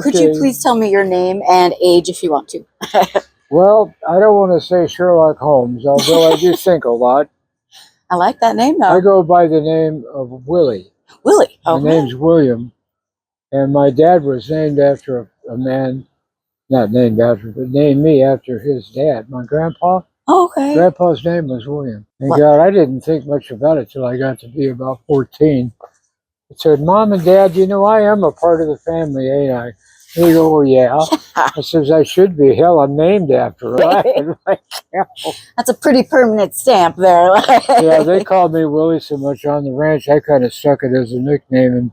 Could you Okay. please tell me your name and age if you want to? Well, I don't want to say Sherlock Holmes, although I do think a lot. I like that name I though. go by the name of Willie. Willie. My Okay. name's William, and my dad was named after a man, not named after, but named me after his dad, my grandpa. Okay. Grandpa's name was William. And What? God, I didn't think much about it till I got to be about 14. I said, Mom and Dad, you know, I am a part of the family, ain't I? They go, well, yeah. I says, I should be. Hell, I'm named after her. That's a pretty permanent stamp there. Yeah, they called me Willie so much on the ranch, I kind of stuck it as a nickname, and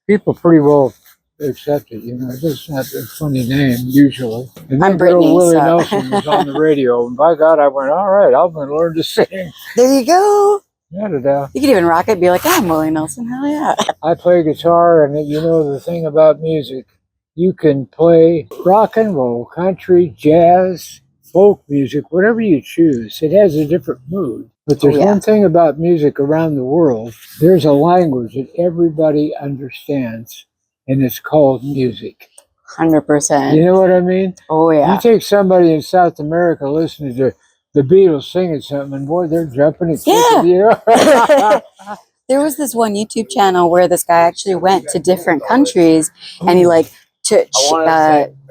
people pretty well accept it. You know, it's just not a funny name usually. And then I'm good old Brittany, Willie so. Nelson was on the radio, and by God, I went, all right, I'm going to learn to sing. There you go. Da-da-da. You could even rock it, be like, I'm Willie Nelson. Hell yeah. I play guitar, and you know the thing about music, you can play rock and roll, country, jazz, folk music, whatever you choose. It has a different mood. But there's one thing about music around the world. There's a language that everybody understands, and it's called music. 100%. You know what I mean? Oh yeah. You take somebody in South America listening to the Beatles singing something, and boy, they're jumping and kicking, you know? There was this one YouTube channel where this guy actually went to different countries and he like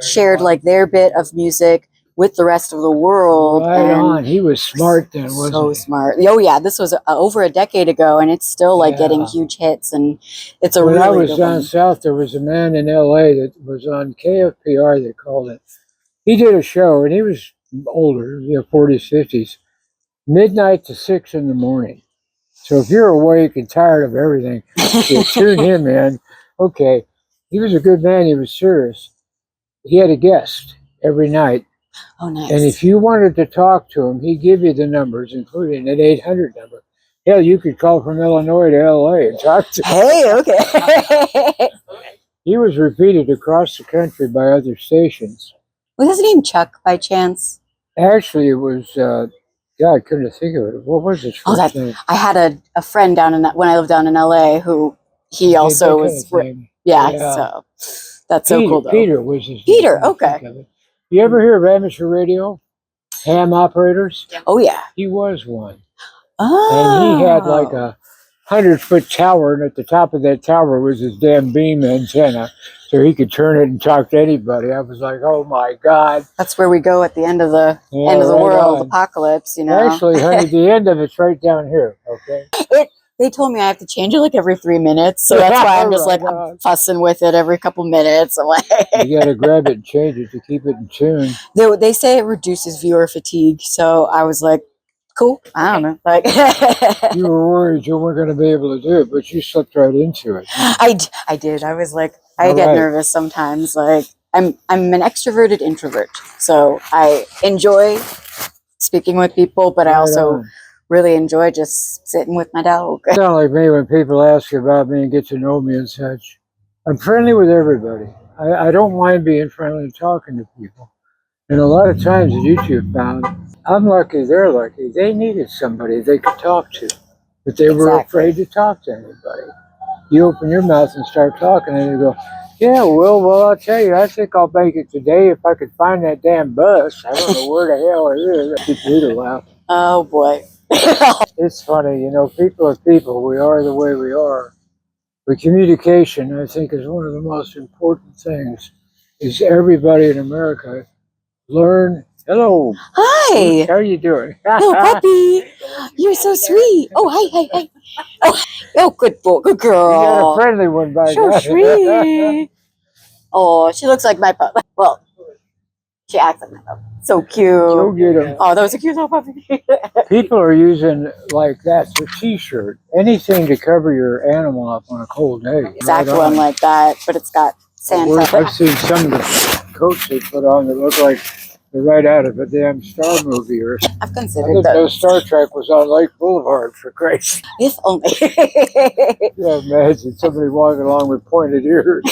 shared like their bit of music with the rest of the world. Right and on. He was smart then, wasn't so he? smart. Oh yeah, this was over a decade ago, and it's still like getting huge hits, and it's a when really I was good down one. south, there was a man in L.A. that was on KFPR, they called it. He did a show, and he was older, 40s, 50s, midnight to 6 in the morning. So if you're awake and tired of everything, you tune him in. Okay, he was a good man. He was serious. He had a guest every night. Oh, nice. And if you wanted to talk to him, he'd give you the numbers, including an 800 number. Hell, you could call from Illinois to L.A. and talk to him. Hey, okay. He was repeated across the country by other stations. Was his name Chuck by chance? Actually, it was, I couldn't think of it. What was his first name? I had a friend down in when I lived down in LA who he also was. So that's so cool though. Peter was his name. Peter, okay. You ever hear of amateur radio? Ham operators? Oh yeah. He was one. Oh. And he had like a 100-foot tower, and at the top of that tower was his damn beam antenna, so he could turn it and talk to anybody. I was like, oh my God. That's where we go at the end of the world, apocalypse, you know. Actually, honey, the end of it's right down here, okay? They told me I have to change it like every 3 minutes, so that's why I'm just I'm fussing with it every couple minutes. I'm like, you gotta grab it and change it to keep it in tune. They say it reduces viewer fatigue, so I was like, cool. I don't know. Like you were worried you weren't going to be able to do it, but you slipped right into it. I did. I was like, I get nervous sometimes. Like I'm an extroverted introvert, so I enjoy speaking with people, but I also really enjoy just sitting with my dog. It's not like me when people ask about me and get to know me and such. I'm friendly with everybody. I don't mind being friendly and talking to people. And a lot of times, as you two found, I'm lucky, they're lucky. They needed somebody they could talk to, but they were afraid to talk to anybody. You open your mouth and start talking, and you go, yeah, well, I'll tell you, I think I'll make it today if I could find that damn bus. I don't know where the hell it is. I keep Peter laughing. Oh, boy. It's funny, you know, people are people. We are the way we are. But communication, I think, is one of the most important things, is everybody in America learn. Hello. Hi. How are you doing? Oh, puppy. You're so sweet. Oh, hi. Oh, good boy. Good girl. You got a friendly one by so sweet. Oh, she looks like my pup. Well, she acts like my pup. So cute. Go get him. Oh, that was a cute little puppy. People are using like that. It's a t-shirt. Anything to cover your animal up on a cold day. Exact one like that, but it's got Santa. I've seen some of the coats they put on that look like they're right out of a damn Star movie or something. I've considered that. No Star Trek was on Lake Boulevard, for Christ. If only. Yeah, imagine somebody walking along with pointed ears.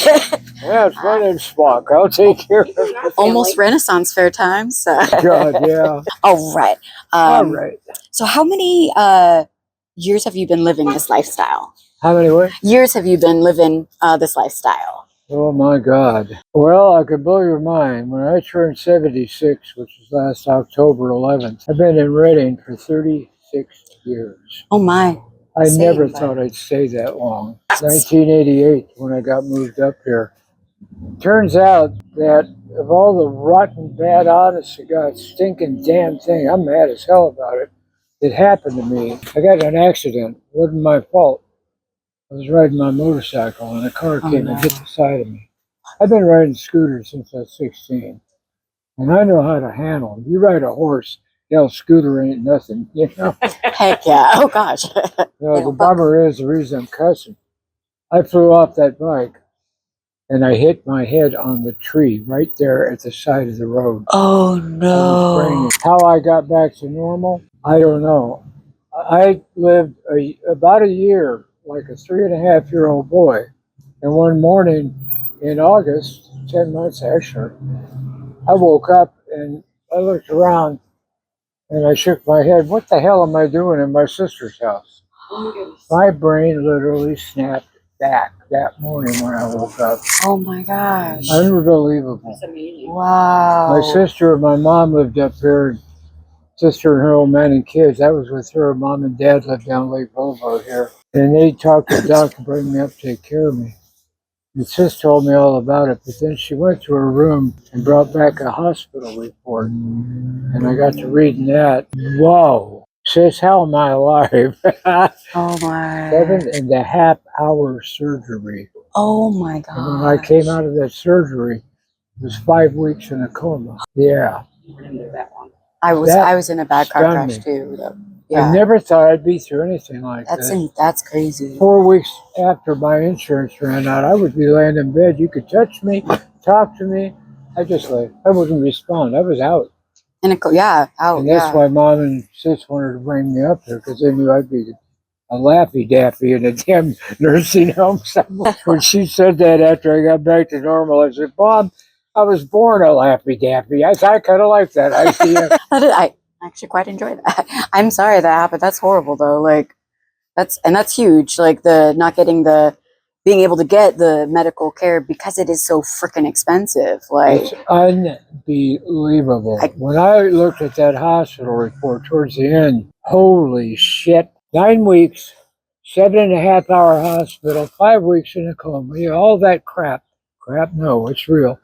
Yeah, it's my name's Spock. I'll take care of it. Almost Renaissance Fair times. God, yeah. All right. All right. So how many years have you been living this lifestyle? How many what? Years have you been living this lifestyle? Oh my God. Well, I could blow your mind. When I turned 76, which was last October 11th, I've been in Reading for 36 years. Oh my. I Same, never but- thought I'd stay that long. 1988, when I got moved up here. Turns out that of all the rotten, bad, honest to God, stinking damn thing, I'm mad as hell about it. It happened to me. I got in an accident. It wasn't my fault. I was riding my motorcycle and a car came and hit the side of me. I've been riding scooters since I was 16. And I know how to handle them. You ride a horse, hell, scooter ain't nothing, you know? Heck yeah. Oh gosh. You know, the bummer is the reason I'm cussing. I flew off that bike and I hit my head on the tree right there at the side of the road. Oh I was no. braining. How I got back to normal, I don't know. I lived about a year like a 3.5-year-old boy. And one morning in August, 10 months actually, I woke up and I looked around and I shook my head. What the hell am I doing in my sister's house? My brain literally snapped back that morning when I woke up. Oh my gosh. Unbelievable. That's amazing. Wow. My sister and my mom lived up here. Sister and her old man and kids. I was with her. Mom and dad lived down Lake Boulevard here. And they talked to the doctor to bring me up to take care of me. And sis told me all about it, but then she went to her room and brought back a hospital report. And I got to reading that. Whoa. Sis, how am I alive? Oh my. 7.5 hour surgery. Oh my And god. when I came out of that surgery, it was 5 weeks in a coma. Yeah. We're gonna do that one. I was in a bad car stunned crash me. too. Though. I Yeah. never thought I'd be through anything like that. That's crazy. 4 weeks after my insurance ran out, I would be laying in bed. You could touch me, talk to me. I wouldn't respond. I was out. And And that's why Mom and Sis wanted to bring me up here, because they knew I'd be a Laffy Daffy in a damn nursing home somewhere. When she said that after I got back to normal, I said, Mom, I was born a Laffy Daffy. I kind of like that idea. I actually quite enjoy that. I'm sorry that happened. That's horrible though. Like that's huge. Like the not getting being able to get the medical care because it is so freaking expensive. Like It's unbelievable. When I looked at that hospital report towards the end, holy shit. 9 weeks, 7.5 hour hospital, 5 weeks in a coma, all that crap. Crap, no, it's real.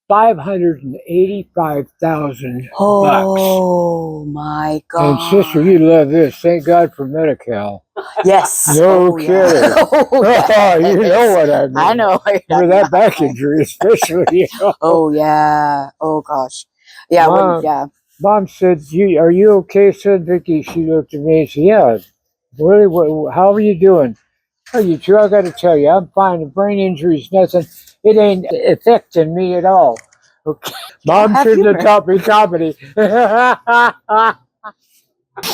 $585,000. oh my god. And sister, you love this. Thank God for Medi-Cal. Yes. No Oh, kidding. yeah. Oh, yes. You know what I mean. I know. What you're For talking that about. back injury, especially. You know. Oh yeah. Oh gosh. Yeah. Mom, Mom said, "Are you okay?" Said Vicky. She looked at me and said, "Yeah, really. How are you doing?" "Oh, you two, I got to tell you, I'm fine. The brain injury's nothing. It ain't affecting me at all." Okay. Mom shouldn't have taught me comedy. I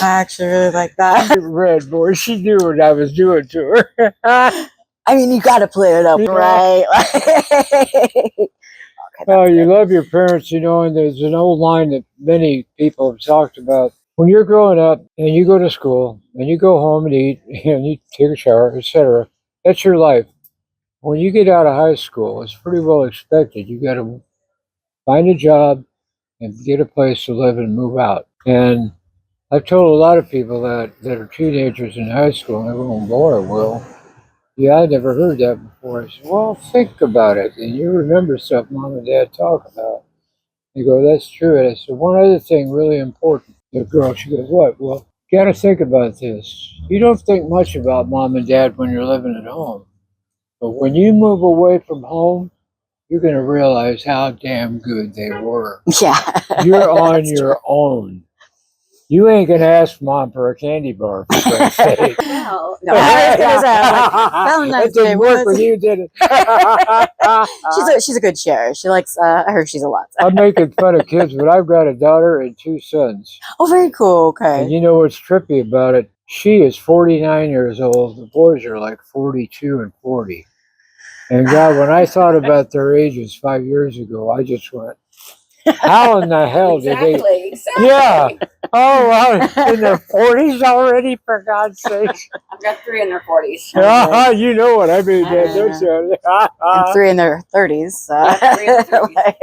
actually really like that. Red boy, she knew what I was doing to her. I mean, you got to play it up, right? Oh, you love your parents, you know, and there's an old line that many people have talked about. When you're growing up and you go to school and you go home and eat and you take a shower, etc., that's your life. When you get out of high school, it's pretty well expected. You got to find a job and get a place to live and move out. And I've told a lot of people that are teenagers in high school, and they're going, boy, Will, yeah, I never heard that before. I said, well, think about it. And you remember stuff Mom and Dad talk about. They go, that's true. And I said, one other thing really important. The girl, she goes, what? Well, you got to think about this. You don't think much about Mom and Dad when you're living at home. But when you move away from home, you're going to realize how damn good they were. Yeah. You're on your own. You ain't going to ask Mom for a candy bar, for Christ's sake. Well, No, I was gonna say, Valentine's That didn't Day work was- with you, did it? she's a good sharer. She likes. I heard she's a lot. I'm making fun of kids, but I've got a daughter and 2 sons. Oh, very cool. Okay. And you know what's trippy about it? She is 49 years old. The boys are like 42 and 40. And God, when I thought about their ages 5 years ago, I just went, How in the hell did they? Exactly. Yeah. Oh, wow. In their 40s already, for God's sake. I've got 3 in their 40s. Ah, you know what I mean, don't you? And 3 in their 30s. Yeah, 3 in their 30s. Like,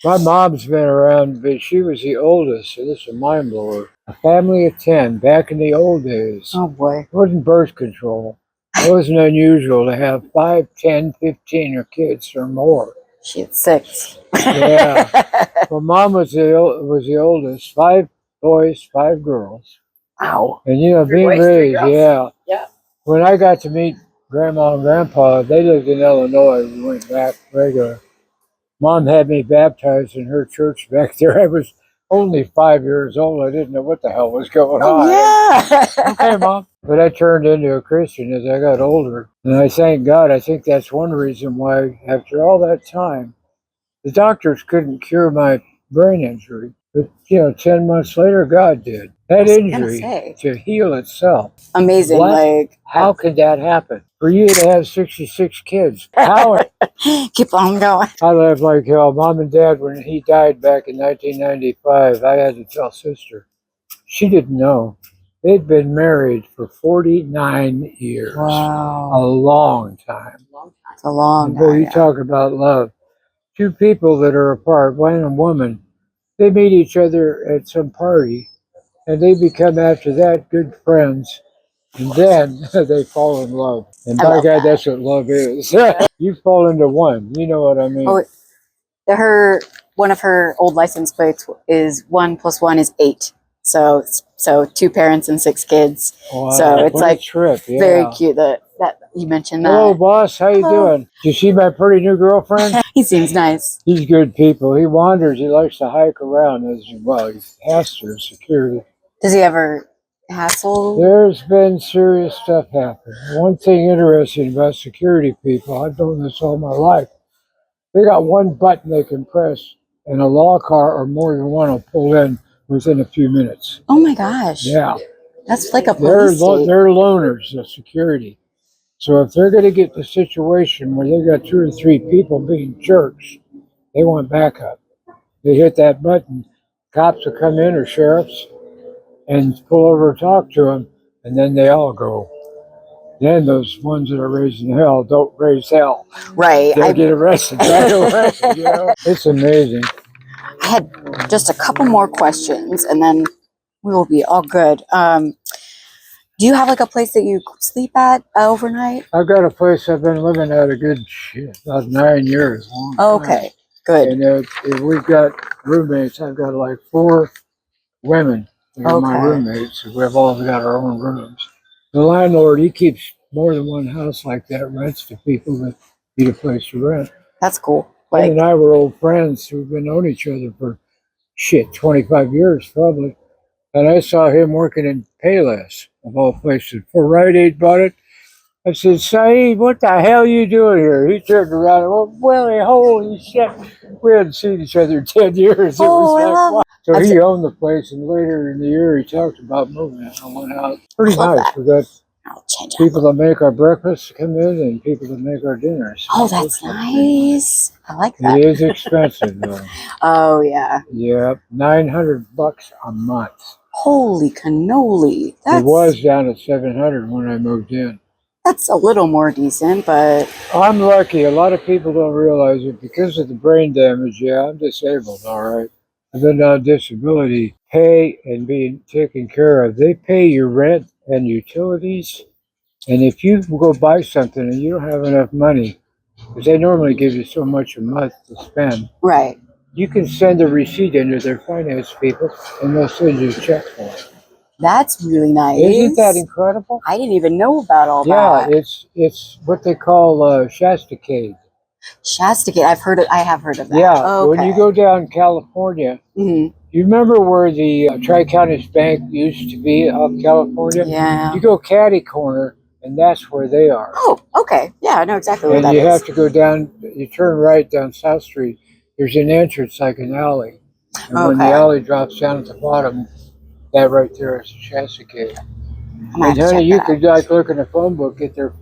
My mom's been around, but she was the oldest, so this is a mind blower. A family of 10 back in the old days. oh boy. It wasn't birth control. It wasn't unusual to have 5, 10, 15 or kids or more. She had 6. Yeah. Well, mom was the oldest. 5 boys, 5 girls. Ow. And you know, 3 being boys, 3 raised, girls. yeah. Yeah. When I got to meet Grandma and Grandpa, they lived in Illinois. We went back regular. Mom had me baptized in her church back there. I was only 5 years old. I didn't know what the hell was going on. Yeah. Okay, Mom. But I turned into a Christian as I got older. And I thank God. I think that's one reason why, after all that time, the doctors couldn't cure my brain injury. But, 10 months later, God did. That was gonna injury say. to heal itself. Amazing. What? Like, How could that happen? For you to have 66 kids. How? keep on going. I lived like hell. Mom and Dad, when he died back in 1995, I had to tell sister. She didn't know. They'd been married for 49 years. A Wow. long time. It's a long And boy, time. you talk about love. 2 people that are apart, man and woman, they meet each other at some party, and they become, after that, good friends. And then they fall in love. And I by love God, that. that's what love is. You fall into one. You know what I mean? Oh, one of her old license plates is 1 + 1 is 8. So 2 parents and 6 kids. Wow, so it's what like a trip. Yeah. very cute that you mentioned that. Hello, boss. How you Hello. doing? Did you see my pretty new girlfriend? He seems nice. He's good people. He wanders. He likes to hike around as well. He has to, security. Does he ever hassle? There's been serious stuff happen. One thing interesting about security people, I've done this all my life. They got one button they can press, and a law car or more than one will pull in within a few minutes. Oh my gosh. Yeah. That's like a They're police state. they're loners, the security. So if they're going to get the situation where they got 2 or 3 people being jerks, they want backup. They hit that button, cops will come in or sheriffs and pull over and talk to them, and then they all go. Then those ones that are raising hell don't raise hell. Right. They'll get arrested right away. It's amazing. I had just a couple more questions, and then we will be all good. Do you have like a place that you sleep at overnight? I've got a place I've been living at a good about 9 years. Long time. Okay, good. And we've got roommates. I've got like 4 women that are my Okay. roommates. We've all got our own rooms. The landlord, he keeps more than one house like that, rents to people that need a place to rent. That's cool. He Like, and I were old friends who've been known each other for 25 years probably. And I saw him working in Payless, of all places. Before Rite Aid bought it, I said, Saeed, what the hell are you doing here? He turned around and went, Willie, holy shit. We hadn't seen each other in 10 years. It Oh, was I like, love wow. So I've he se- owned the place, and later in the year, he talked about moving it. I went out. Pretty love nice. that. We got I'll change it. people that make our breakfast come in and people that make our dinners. Oh, that's nice. I like It that. is expensive, though. Oh, yeah. Yep, $900 a month. Holy cannoli. It was down at 700 when I moved in. That's a little more decent, but I'm lucky. A lot of people don't realize it because of the brain damage. Yeah, I'm disabled, all right. I've been on disability pay and being taken care of. They pay your rent and utilities. And if you go buy something and you don't have enough money, because they normally give you so much a month to spend, right. you can send a receipt into their finance people and they'll send you a check for it. That's really nice. Isn't that incredible? I didn't even know about all Yeah, that. it's what they call Shasticade. Shasticate. I have heard of that. Yeah, Okay. when you go down California, Mhm. you remember where the Tri-Counties Bank used to be up California? Yeah. You go catty corner, and that's where they are. Oh, okay. Yeah, I know exactly where And that you is. have to go down, you turn right down South Street. There's an entrance like an alley. And when the Okay. alley drops down at the bottom, that right there is Shasticade. I might have And to honey, check you that could like look in the phone book, get their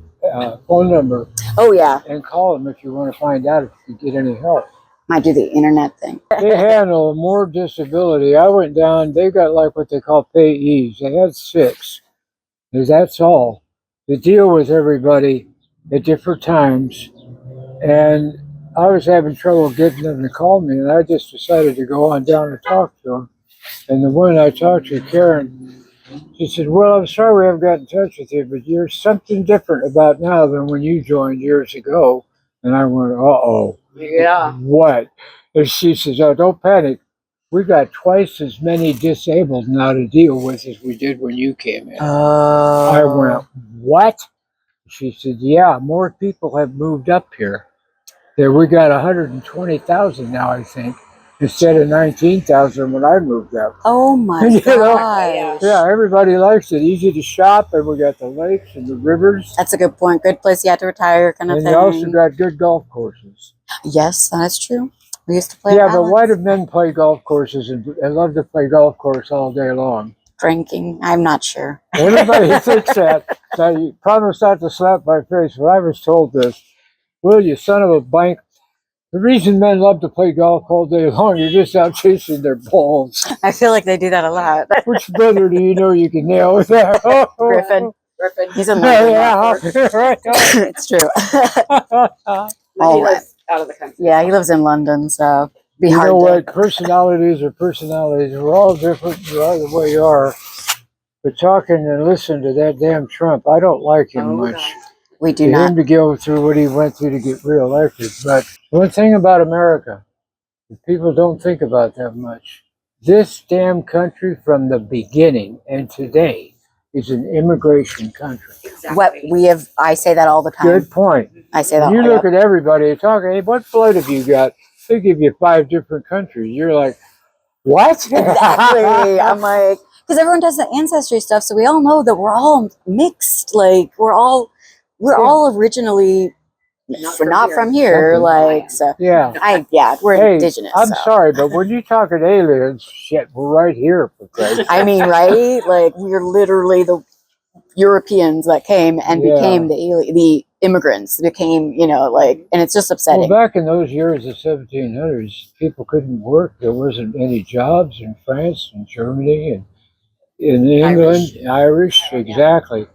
phone number, out. Oh, yeah. and call them if you want to find out if you get any help. Might do the internet thing. They handle more disability. I went down, they got like what they call payees. They had 6. That's all. To deal with everybody at different times. And I was having trouble getting them to call me, and I just decided to go on down and talk to them. And the one I talked to, Karen, she said, well, I'm sorry we haven't got in touch with you, but there's something different about now than when you joined years ago. And I went, uh-oh. Yeah. What? And she says, oh, don't panic. We got twice as many disabled now to deal with as we did when you came in. I went, what? She said, yeah, more people have moved up here. There, we got 120,000 now, I think, instead of 19,000 when I moved up. Oh my You know? gosh. Yeah, everybody likes it. Easy to shop, and we got the lakes and the rivers. That's a good point. Good place you have to retire, kind of And thing. you also got good golf courses. Yes, that's true. We used to play. Yeah, but why do men play golf courses and love to play golf course all day long? Drinking. I'm not sure. Everybody thinks that. Now, you promise not to slap my face, but I was told this. Will, you son of a bank. The reason men love to play golf all day long, you're just out chasing their balls. I feel like they do that a lot. Which brother do you know you can nail with that? Griffin. Griffin. He's in London. Yeah, right. It's true. He lives out of the country. Yeah, he lives in London, so be You hard know to. what? Personalities are personalities. We're all different. You are the way you are. But talking and listening to that damn Trump, I don't like him much. God. We do For not. him to go through what he went through to get reelected. But one thing about America, that people don't think about that much. This damn country from the beginning and today is an immigration country. Exactly. What we have, I say that all the time. Good point. I say that. You all look at everybody and talk, hey, what flight have you got? They give you 5 different countries. You're like, what? Exactly. I'm like, because everyone does the ancestry stuff, so we all know that we're all mixed. Like we're all originally not from here. Like so. Yeah. We're Hey, indigenous. I'm so. sorry, but when you talking aliens, shit, we're right here. For Christ's sake. I mean, right? Like we're literally the Europeans that came and became the immigrants. Became, like, and it's just upsetting. Well, back in those years, the 1700s, people couldn't work. There wasn't any jobs in France and Germany and in England. Irish, exactly.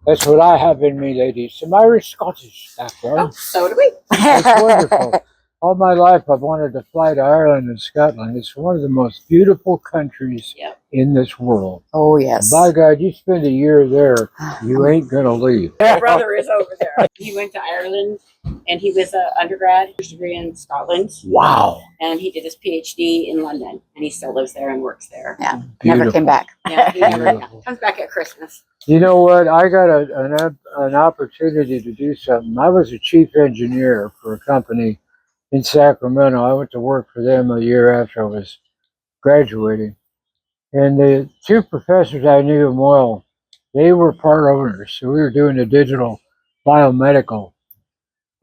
That's what I have in me, ladies. Some Irish Scottish background. Oh, so do we. That's wonderful. All my life, I've wanted to fly to Ireland and Scotland. It's one of the most beautiful countries in this world. Oh, yes. By God, you spend a year there, you ain't going to leave. My brother is over there. He went to Ireland, and he was an undergrad degree in Scotland. Wow. And he did his PhD in London, and he still lives there and works there. Yeah, Beautiful. never came back. Yeah, he never Beautiful. comes back at Christmas. You know what? I got an opportunity to do something. I was a chief engineer for a company in Sacramento. I went to work for them a year after I was graduating. And the 2 professors, I knew them well. They were part owners. So we were doing a digital biomedical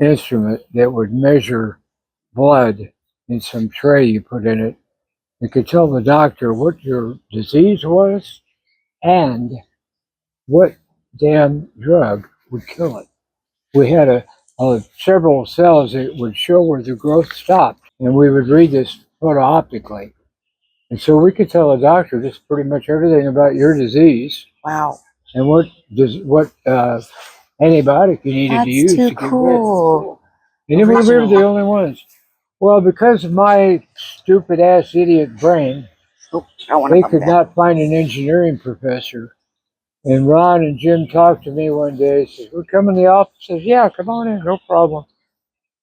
instrument that would measure blood in some tray you put in it. It could tell the doctor what your disease was and what damn drug would kill it. We had several cells that would show where the growth stopped, and we would read this photo optically. And so we could tell a doctor just pretty much everything about your disease Wow. and what antibiotic you needed to use to get rid of it. And we were the only ones. Well, because of my stupid ass idiot brain, they could not find an engineering professor. And Ron and Jim talked to me one day. He says, we're coming to the office. Says, yeah, come on in, no problem.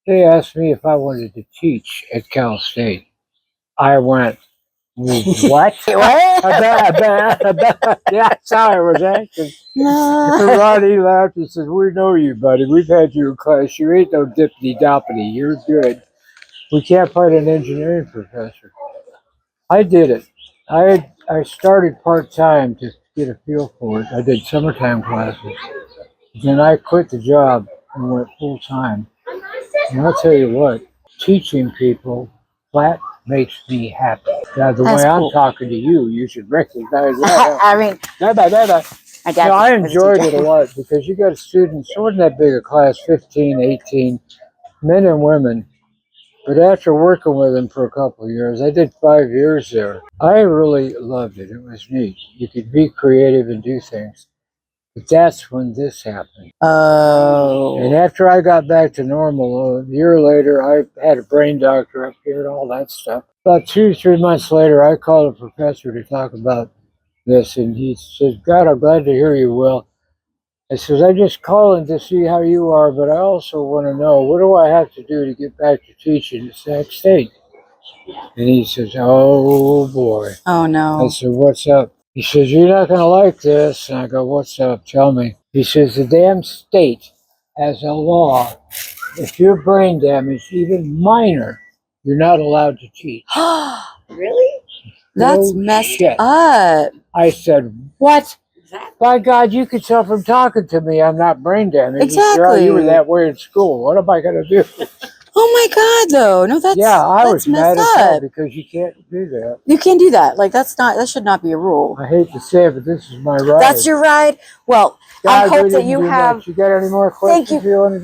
They asked me if I wanted to teach at Cal State. I went, what? What? Yeah, that's how I was acting. And Ron, he laughed. He says, we know you, buddy. We've had you in class. You ain't no dippity-doppity. You're good. We can't find an engineering professor. I did it. I started part-time to get a feel for it. I did summertime classes. Then I quit the job and went full-time. And I'll tell you what, teaching people, that makes me happy. Now, the way I'm talking to you, you should recognize that. I mean, I enjoyed it a lot because you got students, it wasn't that big a class, 15, 18, men and women. But after working with him for a couple of years, I did 5 years there. I really loved it. It was neat. You could be creative and do things. But that's when this happened. Oh. And after I got back to normal, a year later, I had a brain doctor up here and all that stuff. About 2, 3 months later, I called a professor to talk about this, and he said, "God, I'm glad to hear you, Will." I says, "I'm just calling to see how you are, but I also want to know, what do I have to do to get back to teaching at Sac State?" And he says, "Oh, boy." Oh I no. said, "What's up?" He says, "You're not going to like this." And I go, "What's up? Tell me." He says, "The damn state has a law. If you're brain damaged, even minor, you're not allowed to teach." Really? That's No messed shit. up. I said, "What? Exactly. By God, you could tell from talking to me I'm not brain damaged." He said, "Oh, you were Exactly. that way in school. What am I going to do?" Oh my God, though. No, that's Yeah, I that's was mad messed as hell up. because you can't do that. You can't do that. Like that should not be a rule. I hate to say it, but this is my ride. That's your ride. Well, I God, we hope that didn't you do have. much. You got any more Thank you. questions you want to